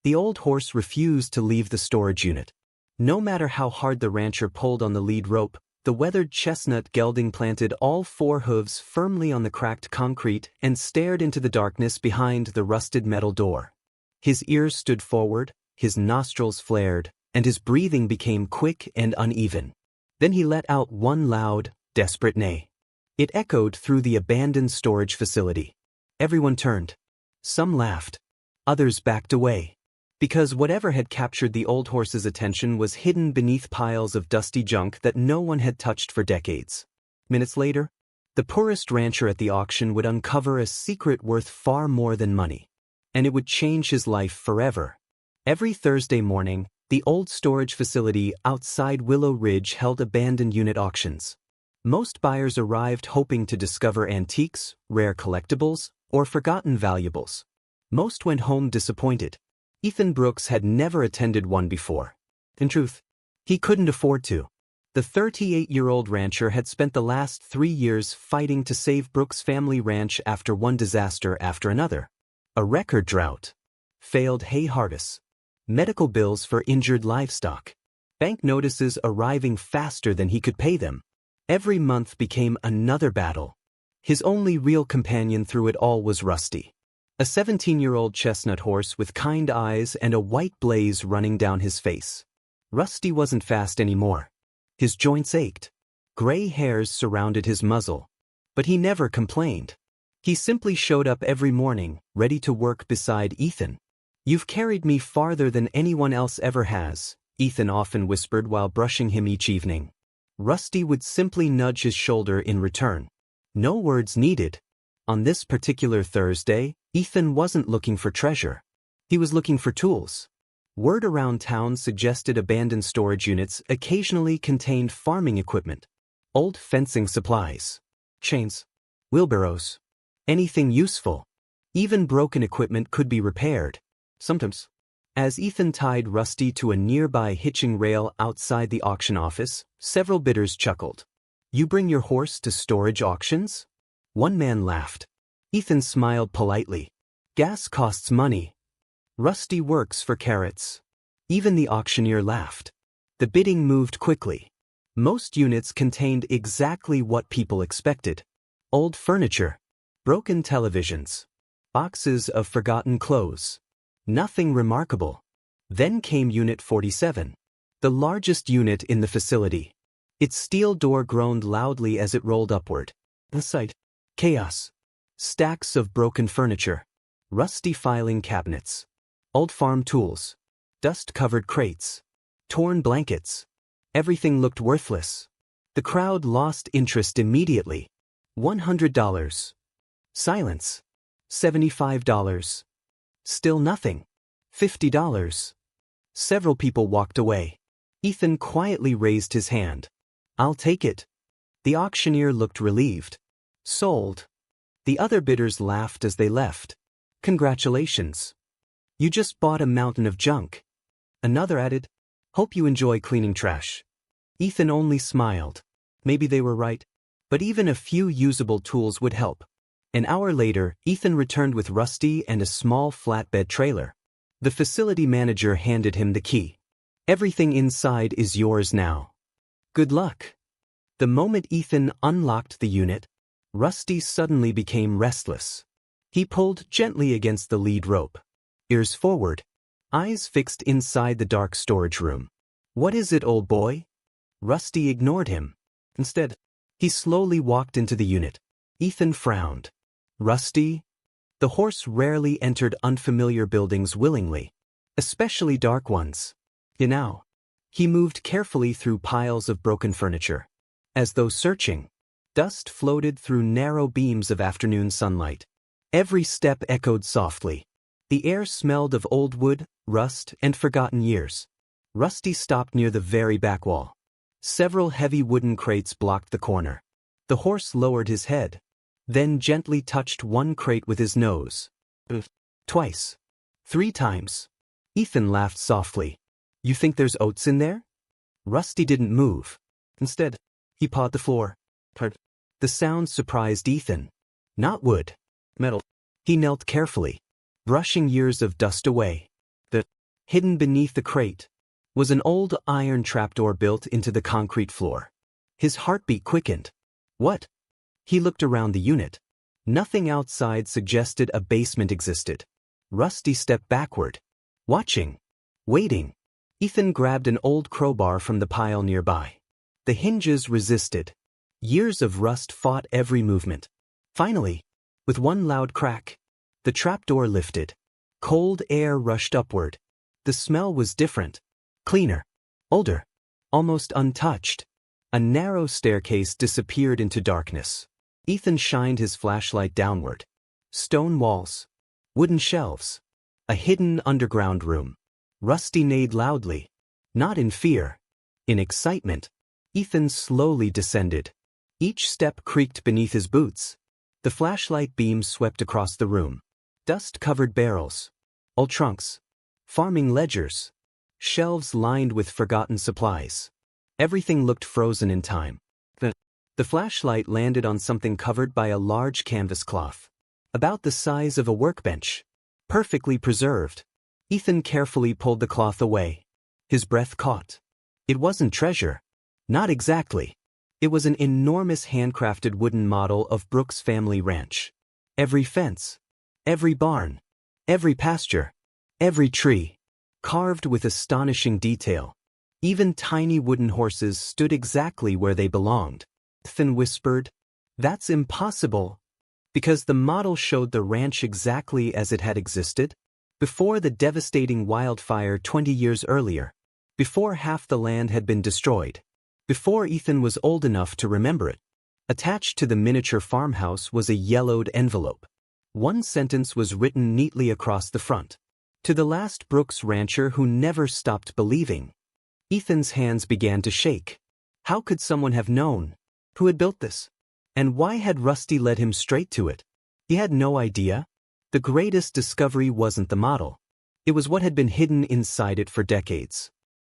The old horse refused to leave the storage unit. No matter how hard the rancher pulled on the lead rope, the weathered chestnut gelding planted all four hooves firmly on the cracked concrete and stared into the darkness behind the rusted metal door. His ears stood forward, his nostrils flared, and his breathing became quick and uneven. Then he let out one loud, desperate neigh. It echoed through the abandoned storage facility. Everyone turned. Some laughed. Others backed away. Because whatever had captured the old horse's attention was hidden beneath piles of dusty junk that no one had touched for decades. Minutes later, the poorest rancher at the auction would uncover a secret worth far more than money. And it would change his life forever. Every Thursday morning, the old storage facility outside Willow Ridge held abandoned unit auctions. Most buyers arrived hoping to discover antiques, rare collectibles, or forgotten valuables. Most went home disappointed. Ethan Brooks had never attended one before. In truth, he couldn't afford to. The 38-year-old rancher had spent the last 3 years fighting to save Brooks' family ranch after one disaster after another. A record drought, failed hay harvest, medical bills for injured livestock, bank notices arriving faster than he could pay them. Every month became another battle. His only real companion through it all was Rusty. A 17-year-old chestnut horse with kind eyes and a white blaze running down his face. Rusty wasn't fast anymore. His joints ached. Gray hairs surrounded his muzzle. But he never complained. He simply showed up every morning, ready to work beside Ethan. "You've carried me farther than anyone else ever has," Ethan often whispered while brushing him each evening. Rusty would simply nudge his shoulder in return. No words needed. On this particular Thursday, Ethan wasn't looking for treasure. He was looking for tools. Word around town suggested abandoned storage units occasionally contained farming equipment, old fencing supplies, chains, wheelbarrows, anything useful. Even broken equipment could be repaired. Sometimes. As Ethan tied Rusty to a nearby hitching rail outside the auction office, several bidders chuckled. "You bring your horse to storage auctions?" One man laughed. Ethan smiled politely. "Gas costs money. Rusty works for carrots." Even the auctioneer laughed. The bidding moved quickly. Most units contained exactly what people expected. Old furniture, broken televisions, boxes of forgotten clothes. Nothing remarkable. Then came Unit 47, the largest unit in the facility. Its steel door groaned loudly as it rolled upward. Inside, chaos. Stacks of broken furniture, rusty filing cabinets, old farm tools, dust-covered crates, torn blankets. Everything looked worthless. The crowd lost interest immediately. $100. Silence. $75. Still nothing. $50. Several people walked away. Ethan quietly raised his hand. "I'll take it." The auctioneer looked relieved. "Sold." The other bidders laughed as they left. "Congratulations. You just bought a mountain of junk." Another added, "Hope you enjoy cleaning trash." Ethan only smiled. Maybe they were right, but even a few usable tools would help. An hour later, Ethan returned with Rusty and a small flatbed trailer. The facility manager handed him the key. "Everything inside is yours now. Good luck." The moment Ethan unlocked the unit, Rusty suddenly became restless. He pulled gently against the lead rope. Ears forward, eyes fixed inside the dark storage room. "What is it, old boy?" Rusty ignored him. Instead, he slowly walked into the unit. Ethan frowned. "Rusty?" The horse rarely entered unfamiliar buildings willingly, especially dark ones. Now, he moved carefully through piles of broken furniture. As though searching, dust floated through narrow beams of afternoon sunlight. Every step echoed softly. The air smelled of old wood, rust, and forgotten years. Rusty stopped near the very back wall. Several heavy wooden crates blocked the corner. The horse lowered his head, then gently touched one crate with his nose. Twice. 3 times. Ethan laughed softly. "You think there's oats in there?" Rusty didn't move. Instead, he pawed the floor. The sound surprised Ethan. Not wood. Metal. He knelt carefully, brushing years of dust away. The Hidden beneath the crate was an old iron trapdoor built into the concrete floor. His heartbeat quickened. What? He looked around the unit. Nothing outside suggested a basement existed. Rusty stepped backward. Watching. Waiting. Ethan grabbed an old crowbar from the pile nearby. The hinges resisted. Years of rust fought every movement. Finally, with one loud crack, the trapdoor lifted. Cold air rushed upward. The smell was different. Cleaner. Older. Almost untouched. A narrow staircase disappeared into darkness. Ethan shined his flashlight downward. Stone walls. Wooden shelves. A hidden underground room. Rusty neighed loudly. Not in fear. In excitement. Ethan slowly descended. Each step creaked beneath his boots. The flashlight beam swept across the room. Dust-covered barrels. Old trunks. Farming ledgers. Shelves lined with forgotten supplies. Everything looked frozen in time. The flashlight landed on something covered by a large canvas cloth. About the size of a workbench. Perfectly preserved. Ethan carefully pulled the cloth away. His breath caught. It wasn't treasure. Not exactly. It was an enormous handcrafted wooden model of Brooks' family ranch. Every fence. Every barn. Every pasture. Every tree. Carved with astonishing detail. Even tiny wooden horses stood exactly where they belonged. Ethan whispered, "That's impossible." Because the model showed the ranch exactly as it had existed. Before the devastating wildfire 20 years earlier. Before half the land had been destroyed. Before Ethan was old enough to remember it. Attached to the miniature farmhouse was a yellowed envelope. One sentence was written neatly across the front. To the last Brooks rancher who never stopped believing. Ethan's hands began to shake. How could someone have known? Who had built this? And why had Rusty led him straight to it? He had no idea. The greatest discovery wasn't the model. It was what had been hidden inside it for decades.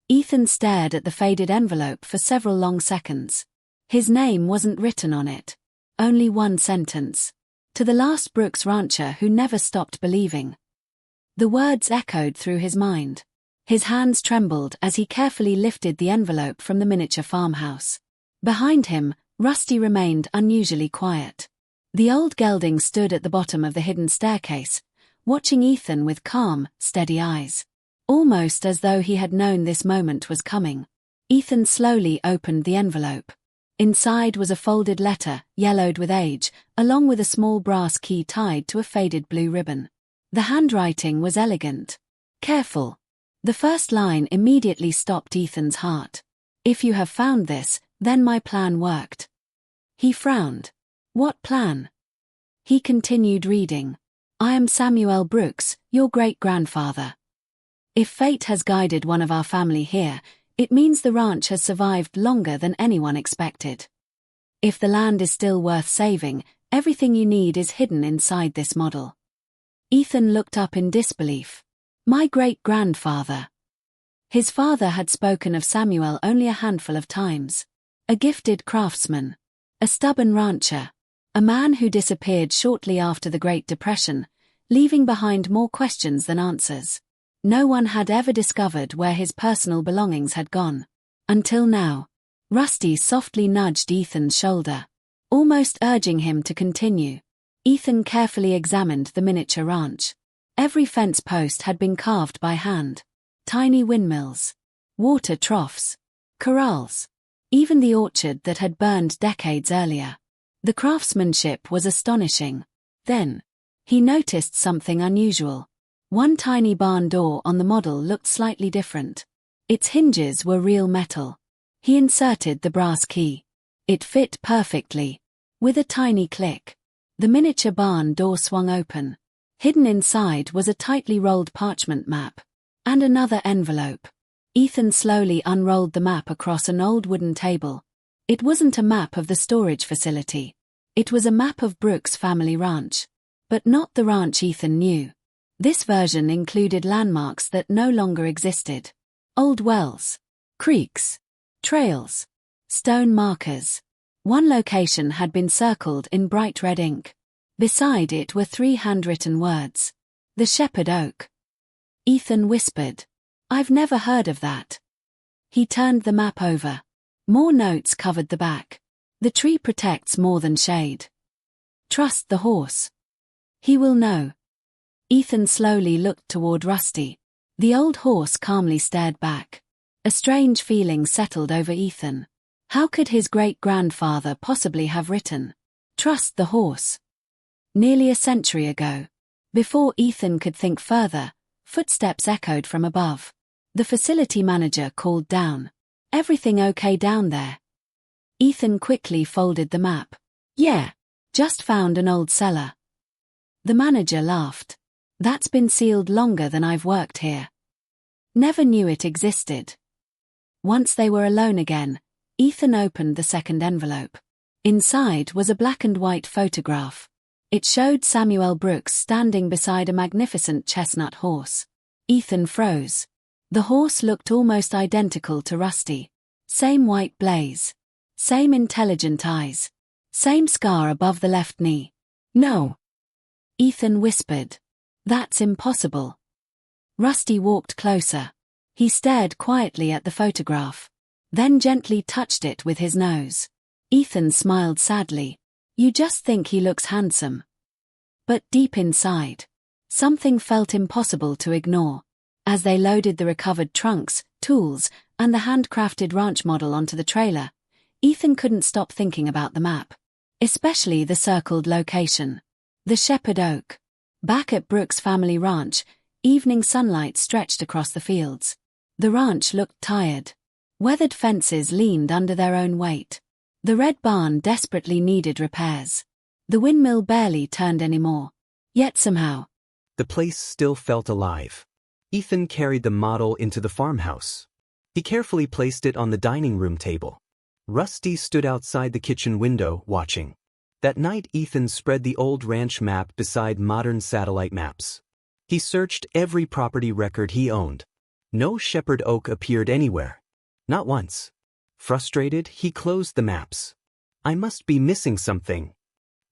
Ethan stared at the faded envelope for several long seconds. His name wasn't written on it. Only one sentence. To the last Brooks rancher who never stopped believing. The words echoed through his mind. His hands trembled as he carefully lifted the envelope from the miniature farmhouse. Behind him, Rusty remained unusually quiet. The old gelding stood at the bottom of the hidden staircase, watching Ethan with calm, steady eyes. Almost as though he had known this moment was coming. Ethan slowly opened the envelope. Inside was a folded letter, yellowed with age, along with a small brass key tied to a faded blue ribbon. The handwriting was elegant. Careful. The first line immediately stopped Ethan's heart. "If you have found this, then my plan worked." He frowned. What plan? He continued reading. "I am Samuel Brooks, your great-grandfather. If fate has guided one of our family here, it means the ranch has survived longer than anyone expected. If the land is still worth saving, everything you need is hidden inside this model." Ethan looked up in disbelief. My great-grandfather. His father had spoken of Samuel only a handful of times. A gifted craftsman. A stubborn rancher. A man who disappeared shortly after the Great Depression, leaving behind more questions than answers. No one had ever discovered where his personal belongings had gone. Until now. Rusty softly nudged Ethan's shoulder, almost urging him to continue. Ethan carefully examined the miniature ranch. Every fence post had been carved by hand. Tiny windmills. Water troughs. Corrals. Even the orchard that had burned decades earlier. The craftsmanship was astonishing. Then, he noticed something unusual. One tiny barn door on the model looked slightly different. Its hinges were real metal. He inserted the brass key. It fit perfectly. With a tiny click, the miniature barn door swung open. Hidden inside was a tightly rolled parchment map. And another envelope. Ethan slowly unrolled the map across an old wooden table. It wasn't a map of the storage facility. It was a map of Brooks' family ranch. But not the ranch Ethan knew. This version included landmarks that no longer existed. Old wells. Creeks. Trails. Stone markers. One location had been circled in bright red ink. Beside it were 3 handwritten words. The Shepherd Oak. Ethan whispered, I've never heard of that. He turned the map over. More notes covered the back. The tree protects more than shade. Trust the horse. He will know. Ethan slowly looked toward Rusty. The old horse calmly stared back. A strange feeling settled over Ethan. How could his great-grandfather possibly have written, "Trust the horse"? Nearly a century ago. Before Ethan could think further, footsteps echoed from above. The facility manager called down. "Everything okay down there?" Ethan quickly folded the map. "Yeah. Just found an old cellar." The manager laughed. "That's been sealed longer than I've worked here. Never knew it existed." Once they were alone again, Ethan opened the second envelope. Inside was a black and white photograph. It showed Samuel Brooks standing beside a magnificent chestnut horse. Ethan froze. The horse looked almost identical to Rusty. Same white blaze. Same intelligent eyes. Same scar above the left knee. "No," Ethan whispered. "That's impossible." Rusty walked closer. He stared quietly at the photograph, then gently touched it with his nose. Ethan smiled sadly. "You just think he looks handsome." But deep inside, something felt impossible to ignore. As they loaded the recovered trunks, tools, and the handcrafted ranch model onto the trailer, Ethan couldn't stop thinking about the map. Especially the circled location. The Shepherd Oak. Back at Brooks' family ranch, evening sunlight stretched across the fields. The ranch looked tired. Weathered fences leaned under their own weight. The red barn desperately needed repairs. The windmill barely turned anymore. Yet somehow, the place still felt alive. Ethan carried the model into the farmhouse. He carefully placed it on the dining room table. Rusty stood outside the kitchen window, watching. That night Ethan spread the old ranch map beside modern satellite maps. He searched every property record he owned. No Shepherd Oak appeared anywhere. Not once. Frustrated, he closed the maps. "I must be missing something."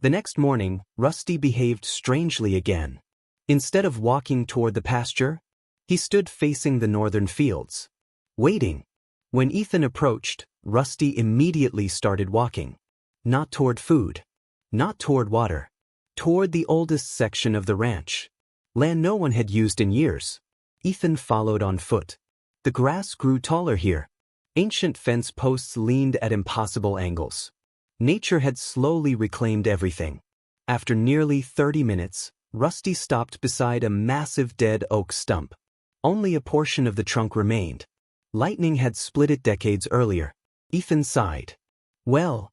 The next morning, Rusty behaved strangely again. Instead of walking toward the pasture, he stood facing the northern fields, waiting. When Ethan approached, Rusty immediately started walking. Not toward food. Not toward water. Toward the oldest section of the ranch. Land no one had used in years. Ethan followed on foot. The grass grew taller here. Ancient fence posts leaned at impossible angles. Nature had slowly reclaimed everything. After nearly 30 minutes, Rusty stopped beside a massive dead oak stump. Only a portion of the trunk remained. Lightning had split it decades earlier. Ethan sighed. "Well,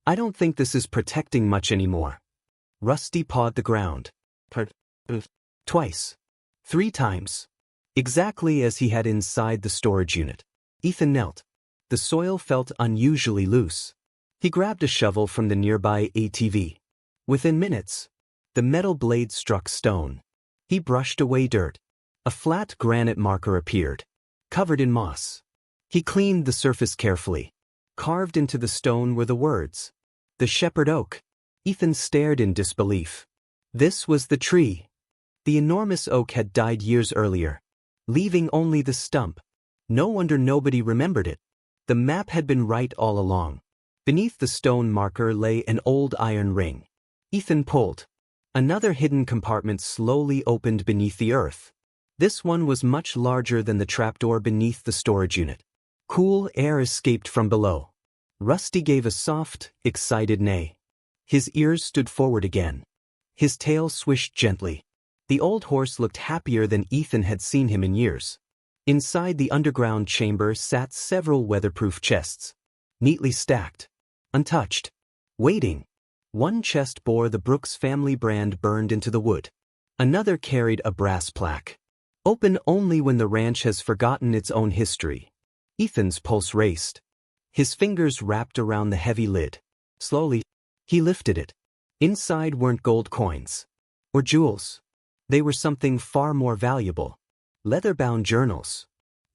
I don't think this is protecting much anymore." Rusty pawed the ground. Twice. 3 times. Exactly as he had inside the storage unit. Ethan knelt. The soil felt unusually loose. He grabbed a shovel from the nearby ATV. Within minutes, the metal blade struck stone. He brushed away dirt. A flat granite marker appeared, covered in moss. He cleaned the surface carefully. Carved into the stone were the words, "The Shepherd Oak." Ethan stared in disbelief. This was the tree. The enormous oak had died years earlier, leaving only the stump. No wonder nobody remembered it. The map had been right all along. Beneath the stone marker lay an old iron ring. Ethan pulled. Another hidden compartment slowly opened beneath the earth. This one was much larger than the trapdoor beneath the storage unit. Cool air escaped from below. Rusty gave a soft, excited neigh. His ears stood forward again. His tail swished gently. The old horse looked happier than Ethan had seen him in years. Inside the underground chamber sat several weatherproof chests, neatly stacked, untouched, waiting. One chest bore the Brooks family brand burned into the wood. Another carried a brass plaque. "Open only when the ranch has forgotten its own history." Ethan's pulse raced. His fingers wrapped around the heavy lid. Slowly, he lifted it. Inside weren't gold coins or jewels. They were something far more valuable. Leather-bound journals,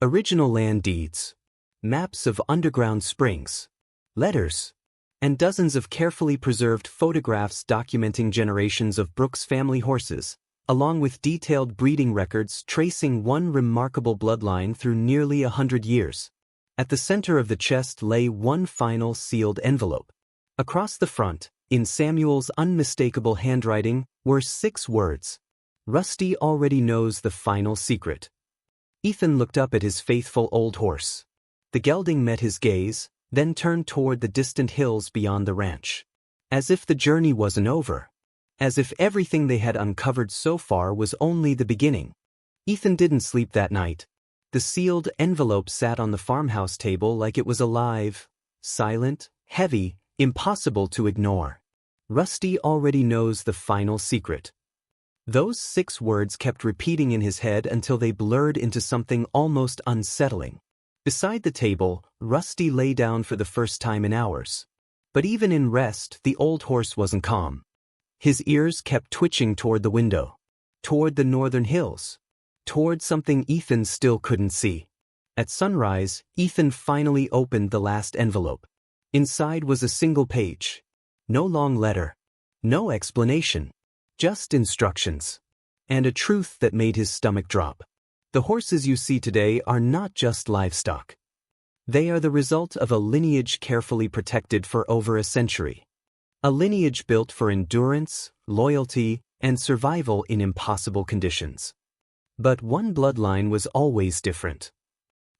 original land deeds, maps of underground springs, letters, and dozens of carefully preserved photographs documenting generations of Brooks family horses, along with detailed breeding records tracing one remarkable bloodline through nearly 100 years. At the center of the chest lay one final sealed envelope. Across the front, in Samuel's unmistakable handwriting, were 6 words. Rusty already knows the final secret. Ethan looked up at his faithful old horse. The gelding met his gaze, then turned toward the distant hills beyond the ranch. As if the journey wasn't over. As if everything they had uncovered so far was only the beginning. Ethan didn't sleep that night. The sealed envelope sat on the farmhouse table like it was alive, silent, heavy, impossible to ignore. Rusty already knows the final secret. Those 6 words kept repeating in his head until they blurred into something almost unsettling. Beside the table, Rusty lay down for the first time in hours. But even in rest, the old horse wasn't calm. His ears kept twitching toward the window, toward the northern hills, toward something Ethan still couldn't see. At sunrise, Ethan finally opened the last envelope. Inside was a single page. No long letter. No explanation. Just instructions. And a truth that made his stomach drop. The horses you see today are not just livestock. They are the result of a lineage carefully protected for over a century. A lineage built for endurance, loyalty, and survival in impossible conditions. But one bloodline was always different.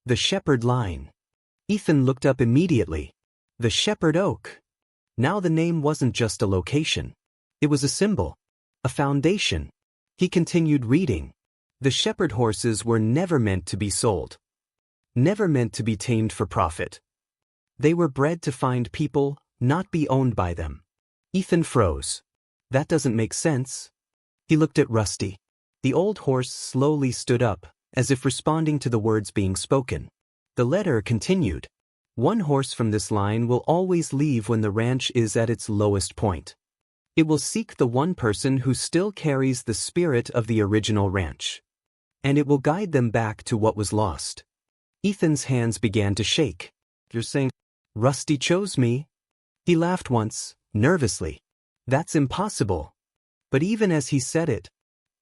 The Shepherd line. Ethan looked up immediately. The Shepherd Oak. Now the name wasn't just a location. It was a symbol. A foundation. He continued reading. The shepherd horses were never meant to be sold. Never meant to be tamed for profit. They were bred to find people, not be owned by them. Ethan froze. That doesn't make sense. He looked at Rusty. The old horse slowly stood up, as if responding to the words being spoken. The letter continued. One horse from this line will always leave when the ranch is at its lowest point. It will seek the one person who still carries the spirit of the original ranch. And it will guide them back to what was lost. Ethan's hands began to shake. You're saying, Rusty chose me? He laughed once, nervously. That's impossible. But even as he said it,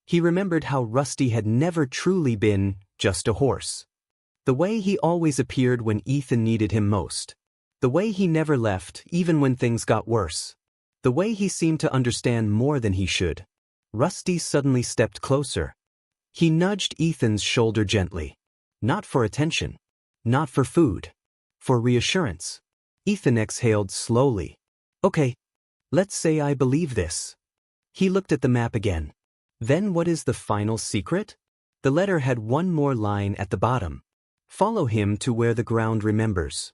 he remembered how Rusty had never truly been just a horse. The way he always appeared when Ethan needed him most. The way he never left even when things got worse. The way he seemed to understand more than he should. Rusty suddenly stepped closer. He nudged Ethan's shoulder gently. Not for attention. Not for food. For reassurance. Ethan exhaled slowly. Okay. Let's say I believe this. He looked at the map again. Then what is the final secret? The letter had one more line at the bottom. Follow him to where the ground remembers.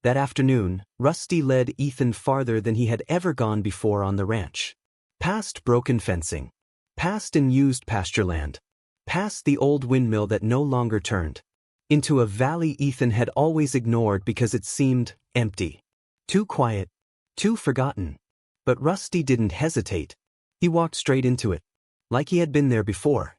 That afternoon, Rusty led Ethan farther than he had ever gone before on the ranch. Past broken fencing. Past unused pasture land. Past the old windmill that no longer turned. Into a valley Ethan had always ignored because it seemed empty. Too quiet. Too forgotten. But Rusty didn't hesitate. He walked straight into it. Like he had been there before.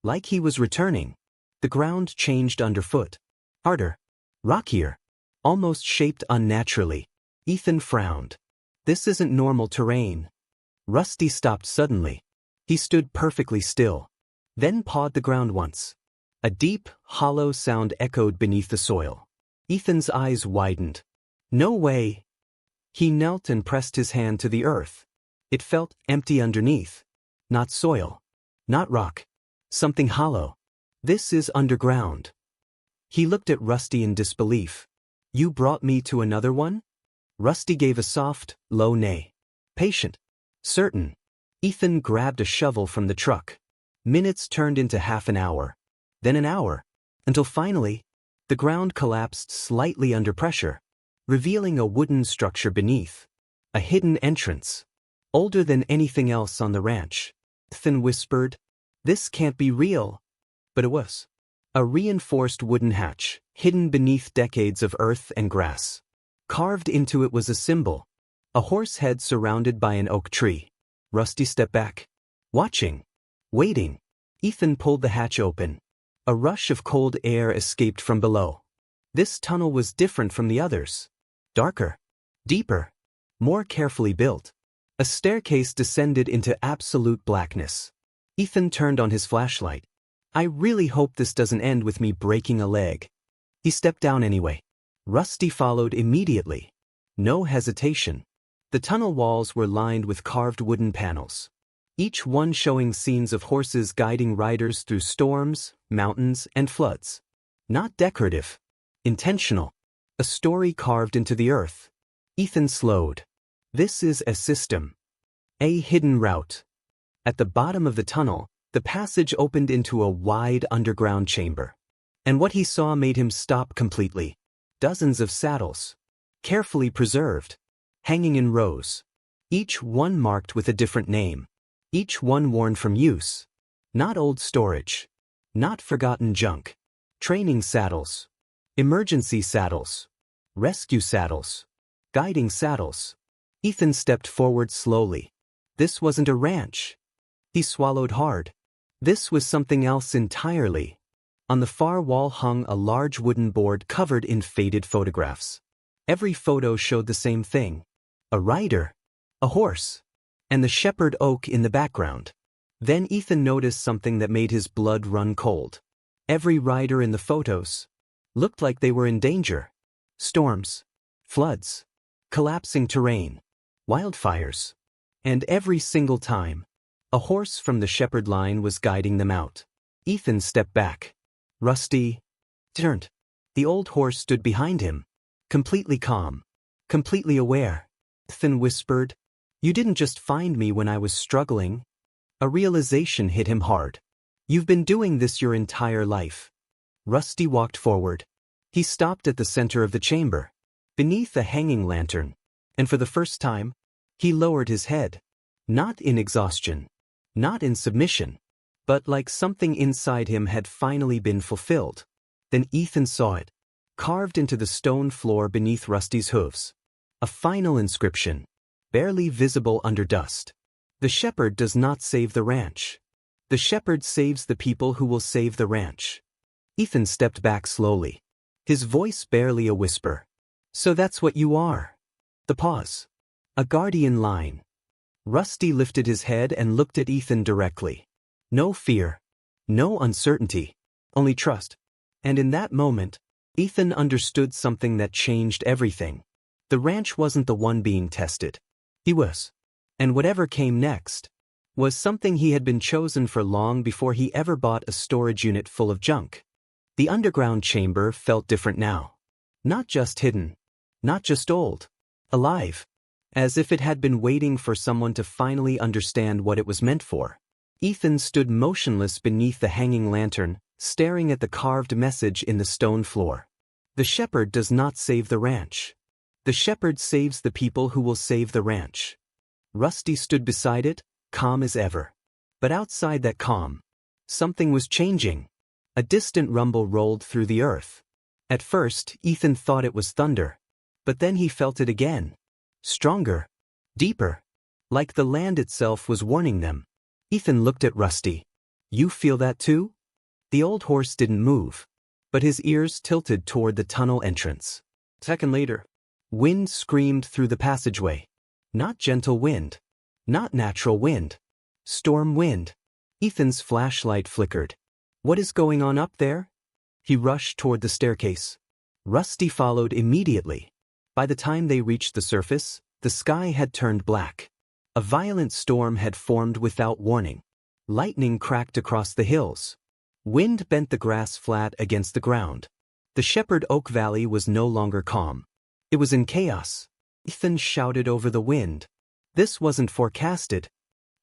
Like he was returning. The ground changed underfoot. Harder. Rockier. Almost shaped unnaturally. Ethan frowned. This isn't normal terrain. Rusty stopped suddenly. He stood perfectly still. Then pawed the ground once. A deep, hollow sound echoed beneath the soil. Ethan's eyes widened. No way. He knelt and pressed his hand to the earth. It felt empty underneath. Not soil. Not rock. Something hollow. This is underground. He looked at Rusty in disbelief. You brought me to another one? Rusty gave a soft, low neigh. Patient. Certain. Ethan grabbed a shovel from the truck. Minutes turned into half an hour. Then an hour. Until finally, the ground collapsed slightly under pressure, revealing a wooden structure beneath. A hidden entrance. Older than anything else on the ranch. Ethan whispered, "This can't be real." But it was. A reinforced wooden hatch, hidden beneath decades of earth and grass. Carved into it was a symbol. A horse head surrounded by an oak tree. Rusty stepped back. Watching. Waiting. Ethan pulled the hatch open. A rush of cold air escaped from below. This tunnel was different from the others. Darker. Deeper. More carefully built. A staircase descended into absolute blackness. Ethan turned on his flashlight. I really hope this doesn't end with me breaking a leg. He stepped down anyway. Rusty followed immediately. No hesitation. The tunnel walls were lined with carved wooden panels, each one showing scenes of horses guiding riders through storms, mountains, and floods. Not decorative. Intentional. A story carved into the earth. Ethan slowed. This is a system. A hidden route. At the bottom of the tunnel, the passage opened into a wide underground chamber. And what he saw made him stop completely. Dozens of saddles. Carefully preserved. Hanging in rows. Each one marked with a different name. Each one worn from use. Not old storage. Not forgotten junk. Training saddles. Emergency saddles. Rescue saddles. Guiding saddles. Ethan stepped forward slowly. This wasn't a ranch. He swallowed hard. This was something else entirely. On the far wall hung a large wooden board covered in faded photographs. Every photo showed the same thing. A rider. A horse. And the shepherd oak in the background. Then Ethan noticed something that made his blood run cold. Every rider in the photos looked like they were in danger. Storms. Floods. Collapsing terrain. Wildfires. And every single time, a horse from the shepherd line was guiding them out. Ethan stepped back. Rusty turned. The old horse stood behind him, completely calm, completely aware. Ethan whispered, "You didn't just find me when I was struggling." A realization hit him hard. "You've been doing this your entire life." Rusty walked forward. He stopped at the center of the chamber, beneath a hanging lantern, and for the first time, he lowered his head. Not in exhaustion, not in submission, but like something inside him had finally been fulfilled. Then Ethan saw it, carved into the stone floor beneath Rusty's hooves. A final inscription, barely visible under dust. The shepherd does not save the ranch. The shepherd saves the people who will save the ranch. Ethan stepped back slowly, his voice barely a whisper. "So that's what you are." The pause. A guardian line. Rusty lifted his head and looked at Ethan directly. No fear. No uncertainty. Only trust. And in that moment, Ethan understood something that changed everything. The ranch wasn't the one being tested. He was. And whatever came next was something he had been chosen for long before he ever bought a storage unit full of junk. The underground chamber felt different now. Not just hidden. Not just old. Alive. As if it had been waiting for someone to finally understand what it was meant for. Ethan stood motionless beneath the hanging lantern, staring at the carved message in the stone floor. The shepherd does not save the ranch. The shepherd saves the people who will save the ranch. Rusty stood beside it, calm as ever. But outside that calm, something was changing. A distant rumble rolled through the earth. At first, Ethan thought it was thunder. But then he felt it again. Stronger. Deeper. Like the land itself was warning them. Ethan looked at Rusty. "You feel that too?" The old horse didn't move, but his ears tilted toward the tunnel entrance. A second later, wind screamed through the passageway. Not gentle wind. Not natural wind. Storm wind. Ethan's flashlight flickered. "What is going on up there?" He rushed toward the staircase. Rusty followed immediately. By the time they reached the surface, the sky had turned black. A violent storm had formed without warning. Lightning cracked across the hills. Wind bent the grass flat against the ground. The Shepherd Oak Valley was no longer calm. It was in chaos. Ethan shouted over the wind. This wasn't forecasted.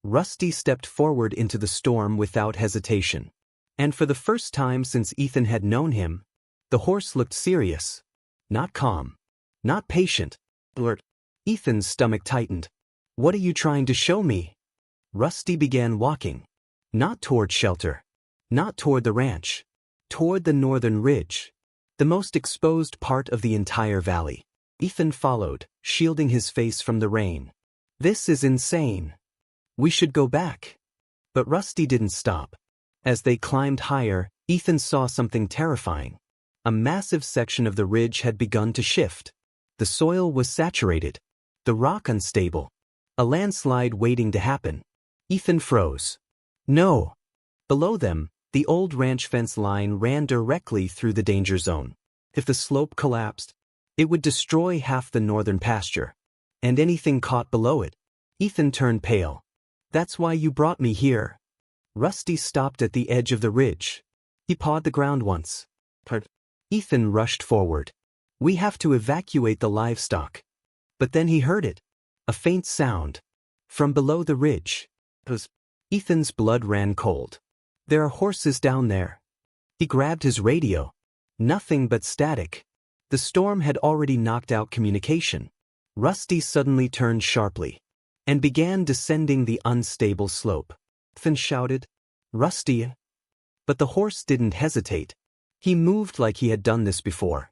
Rusty stepped forward into the storm without hesitation. And for the first time since Ethan had known him, the horse looked serious. Not calm. Not patient. Alert. Ethan's stomach tightened. "What are you trying to show me?" Rusty began walking. Not toward shelter. Not toward the ranch. Toward the northern ridge. The most exposed part of the entire valley. Ethan followed, shielding his face from the rain. "This is insane. We should go back." But Rusty didn't stop. As they climbed higher, Ethan saw something terrifying. A massive section of the ridge had begun to shift. The soil was saturated. The rock unstable. A landslide waiting to happen. Ethan froze. No. Below them, the old ranch fence line ran directly through the danger zone. If the slope collapsed, it would destroy half the northern pasture. And anything caught below it. Ethan turned pale. That's why you brought me here. Rusty stopped at the edge of the ridge. He pawed the ground once. Ethan rushed forward. We have to evacuate the livestock. But then he heard it. A faint sound. From below the ridge. Ethan's blood ran cold. There are horses down there. He grabbed his radio. Nothing but static. The storm had already knocked out communication. Rusty suddenly turned sharply and began descending the unstable slope. Ethan shouted, "Rusty!" But the horse didn't hesitate. He moved like he had done this before.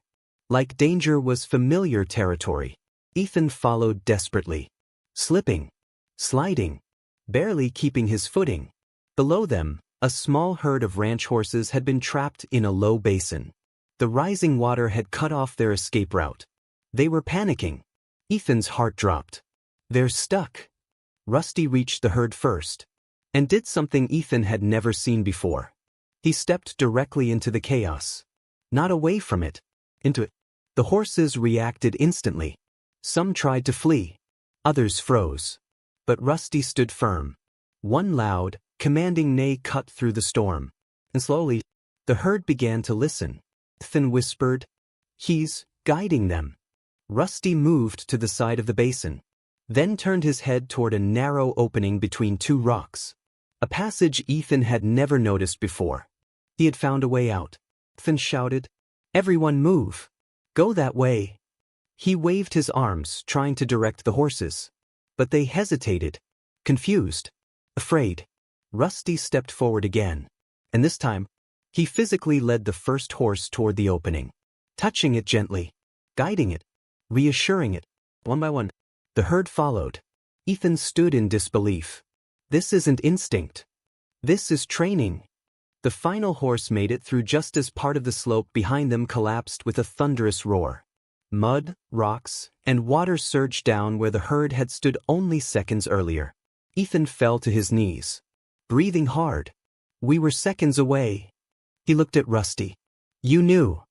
Like danger was familiar territory. Ethan followed desperately. Slipping. Sliding. Barely keeping his footing. Below them, a small herd of ranch horses had been trapped in a low basin. The rising water had cut off their escape route. They were panicking. Ethan's heart dropped. They're stuck. Rusty reached the herd first and did something Ethan had never seen before. He stepped directly into the chaos. Not away from it. Into it. The horses reacted instantly. Some tried to flee. Others froze. But Rusty stood firm. One loud, commanding neigh cut through the storm. And slowly, the herd began to listen. Ethan whispered, "He's guiding them." Rusty moved to the side of the basin, then turned his head toward a narrow opening between two rocks. A passage Ethan had never noticed before. He had found a way out. Ethan shouted, "Everyone move! Go that way!" He waved his arms, trying to direct the horses. But they hesitated, confused, afraid. Rusty stepped forward again, and this time, he physically led the first horse toward the opening, touching it gently, guiding it, reassuring it. One by one, the herd followed. Ethan stood in disbelief. This isn't instinct. This is training. The final horse made it through just as part of the slope behind them collapsed with a thunderous roar. Mud, rocks, and water surged down where the herd had stood only seconds earlier. Ethan fell to his knees, breathing hard. We were seconds away. He looked at Rusty. You knew.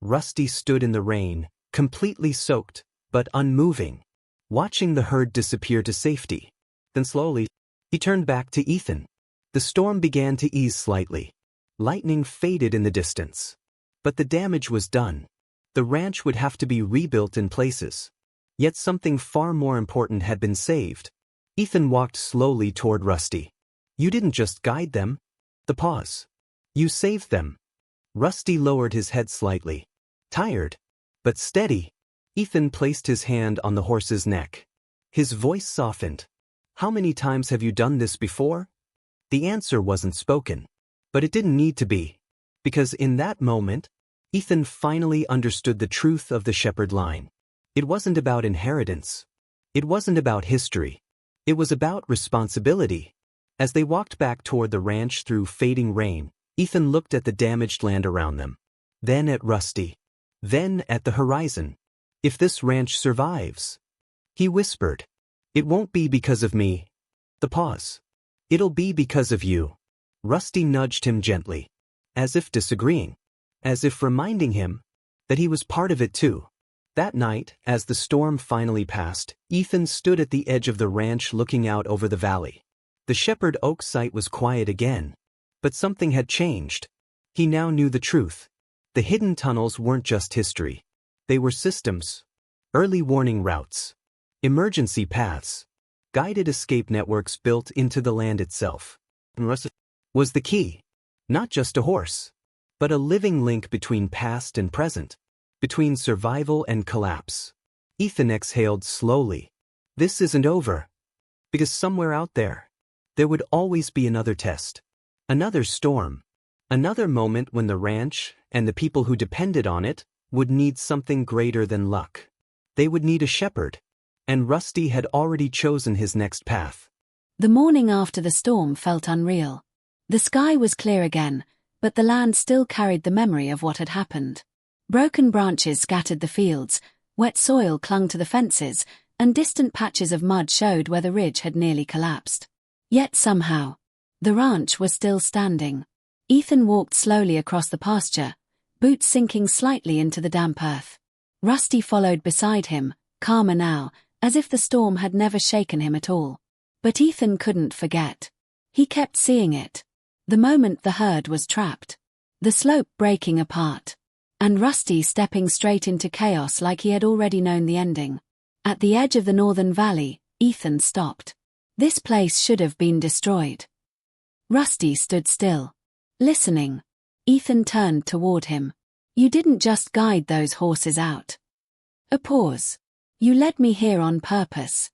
Rusty stood in the rain, completely soaked, but unmoving, watching the herd disappear to safety. Then slowly, he turned back to Ethan. The storm began to ease slightly. Lightning faded in the distance. But the damage was done. The ranch would have to be rebuilt in places. Yet something far more important had been saved. Ethan walked slowly toward Rusty. You didn't just guide them. The pause. You saved them. Rusty lowered his head slightly. Tired, but steady. Ethan placed his hand on the horse's neck. His voice softened. How many times have you done this before? The answer wasn't spoken. But it didn't need to be. Because in that moment, Ethan finally understood the truth of the shepherd line. It wasn't about inheritance. It wasn't about history. It was about responsibility. As they walked back toward the ranch through fading rain, Ethan looked at the damaged land around them. Then at Rusty. Then at the horizon. If this ranch survives, he whispered, it won't be because of me. The pause. It'll be because of you. Rusty nudged him gently, as if disagreeing, as if reminding him that he was part of it too. That night, as the storm finally passed, Ethan stood at the edge of the ranch looking out over the valley. The Shepherd Oak site was quiet again. But something had changed. He now knew the truth. The hidden tunnels weren't just history. They were systems. Early warning routes. Emergency paths. Guided escape networks built into the land itself. Rusty was the key. Not just a horse, but a living link between past and present. Between survival and collapse. Ethan exhaled slowly. This isn't over. Because somewhere out there would always be another test. Another storm. Another moment when the ranch, and the people who depended on it, would need something greater than luck. They would need a shepherd. And Rusty had already chosen his next path. The morning after the storm felt unreal. The sky was clear again, but the land still carried the memory of what had happened. Broken branches scattered the fields, wet soil clung to the fences, and distant patches of mud showed where the ridge had nearly collapsed. Yet somehow, The ranch was still standing. Ethan walked slowly across the pasture, boots sinking slightly into the damp earth. Rusty followed beside him, calmer now, as if the storm had never shaken him at all. But Ethan couldn't forget. He kept seeing it. The moment the herd was trapped. The slope breaking apart. And Rusty stepping straight into chaos like he had already known the ending. At the edge of the northern valley, Ethan stopped. This place should have been destroyed. Rusty stood still. Listening. Ethan turned toward him. You didn't just guide those horses out. A pause. You led me here on purpose.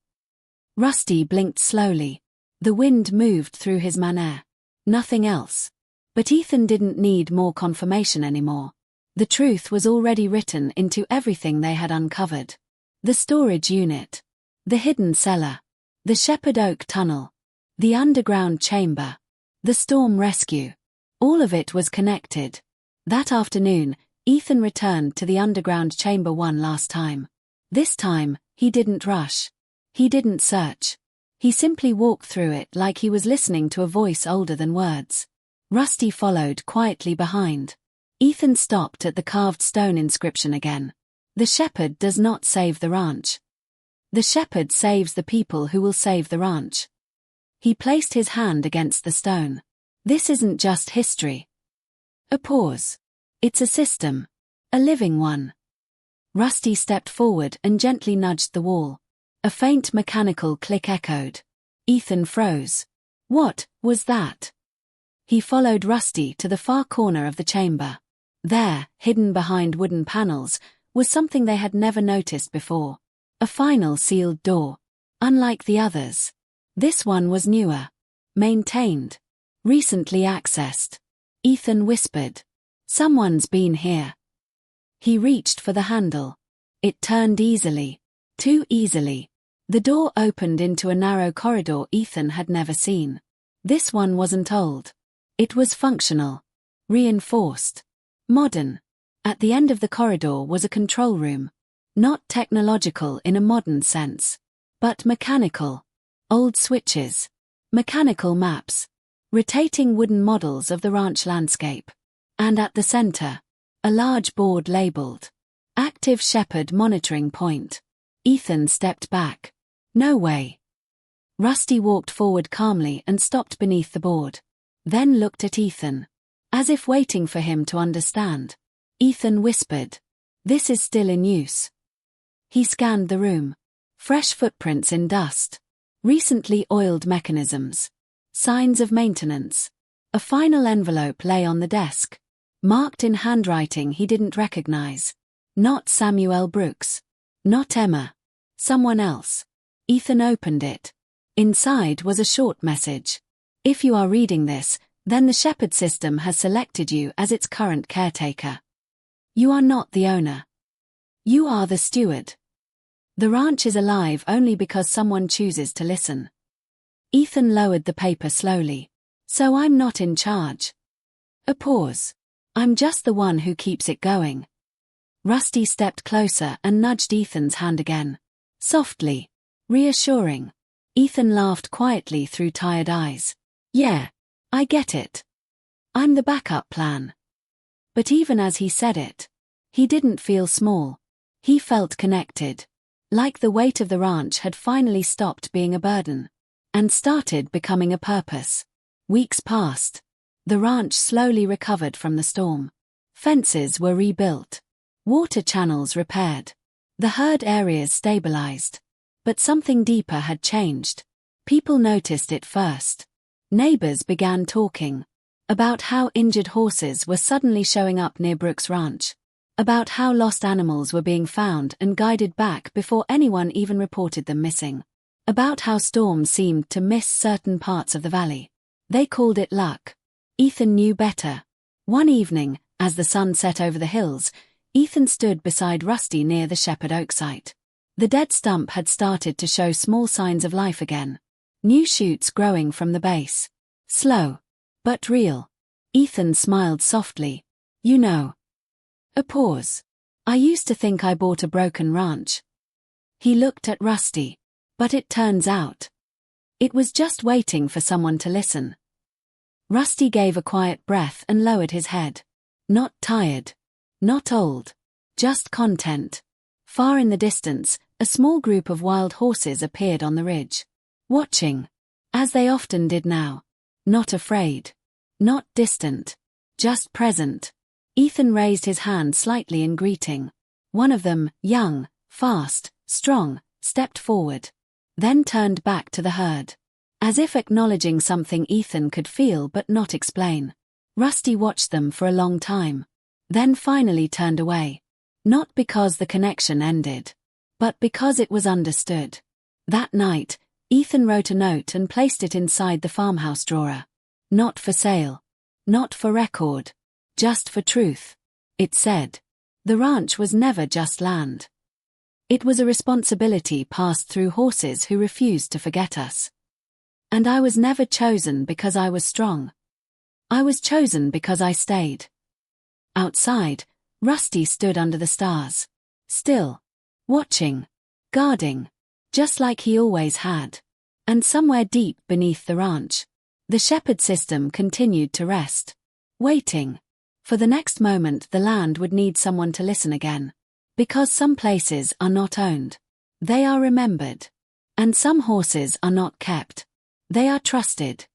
Rusty blinked slowly. The wind moved through his manner. Nothing else. But Ethan didn't need more confirmation anymore. The truth was already written into everything they had uncovered. The storage unit. The hidden cellar. The Shepherd Oak tunnel. The underground chamber. The storm rescue. All of it was connected. That afternoon, Ethan returned to the underground chamber one last time. This time, he didn't rush. He didn't search. He simply walked through it like he was listening to a voice older than words. Rusty followed quietly behind. Ethan stopped at the carved stone inscription again. The shepherd does not save the ranch. The shepherd saves the people who will save the ranch. He placed his hand against the stone. This isn't just history. A pause. It's a system. A living one. Rusty stepped forward and gently nudged the wall. A faint mechanical click echoed. Ethan froze. What was that? He followed Rusty to the far corner of the chamber. There, hidden behind wooden panels, was something they had never noticed before. A final sealed door. Unlike the others. This one was newer. Maintained. Recently accessed. Ethan whispered. Someone's been here. He reached for the handle. It turned easily. Too easily. The door opened into a narrow corridor Ethan had never seen. This one wasn't old. It was functional. Reinforced. Modern. At the end of the corridor was a control room. Not technological in a modern sense. But mechanical. Old switches. Mechanical maps. Rotating wooden models of the ranch landscape. And at the center, a large board labeled Active Shepherd Monitoring Point. Ethan stepped back. No way. Rusty walked forward calmly and stopped beneath the board. Then looked at Ethan. As if waiting for him to understand. Ethan whispered. This is still in use. He scanned the room. Fresh footprints in dust. Recently oiled mechanisms. Signs of maintenance. A final envelope lay on the desk. Marked in handwriting he didn't recognize. Not Samuel Brooks. Not Emma. Someone else. Ethan opened it. Inside was a short message. If you are reading this, then the Shepherd system has selected you as its current caretaker. You are not the owner. You are the steward. The ranch is alive only because someone chooses to listen. Ethan lowered the paper slowly. So I'm not in charge. A pause. I'm just the one who keeps it going. Rusty stepped closer and nudged Ethan's hand again. Softly. Reassuring. Ethan laughed quietly through tired eyes. Yeah, I get it. I'm the backup plan. But even as he said it, he didn't feel small. He felt connected. Like the weight of the ranch had finally stopped being a burden. And started becoming a purpose. Weeks passed. The ranch slowly recovered from the storm. Fences were rebuilt. Water channels repaired. The herd areas stabilized. But something deeper had changed. People noticed it first. Neighbors began talking. About how injured horses were suddenly showing up near Brooks Ranch. About how lost animals were being found and guided back before anyone even reported them missing. About how storms seemed to miss certain parts of the valley. They called it luck. Ethan knew better. One evening, as the sun set over the hills, Ethan stood beside Rusty near the Shepherd Oak site. The dead stump had started to show small signs of life again. New shoots growing from the base. Slow. But real. Ethan smiled softly. You know. A pause. I used to think I bought a broken ranch. He looked at Rusty. But it turns out. It was just waiting for someone to listen. Rusty gave a quiet breath and lowered his head. Not tired. Not old. Just content. Far in the distance, a small group of wild horses appeared on the ridge. Watching. As they often did now. Not afraid. Not distant. Just present. Ethan raised his hand slightly in greeting. One of them, young, fast, strong, stepped forward. Then turned back to the herd. As if acknowledging something Ethan could feel but not explain. Rusty watched them for a long time. Then finally turned away. Not because the connection ended. But because it was understood. That night, Ethan wrote a note and placed it inside the farmhouse drawer. Not for sale. Not for record. Just for truth. It said. The ranch was never just land. It was a responsibility passed through horses who refused to forget us. And I was never chosen because I was strong. I was chosen because I stayed. Outside, Rusty stood under the stars. Still. Watching. Guarding. Just like he always had. And somewhere deep beneath the ranch, the shepherd system continued to rest. Waiting. For the next moment the land would need someone to listen again. Because some places are not owned. They are remembered. And some horses are not kept. They are trusted.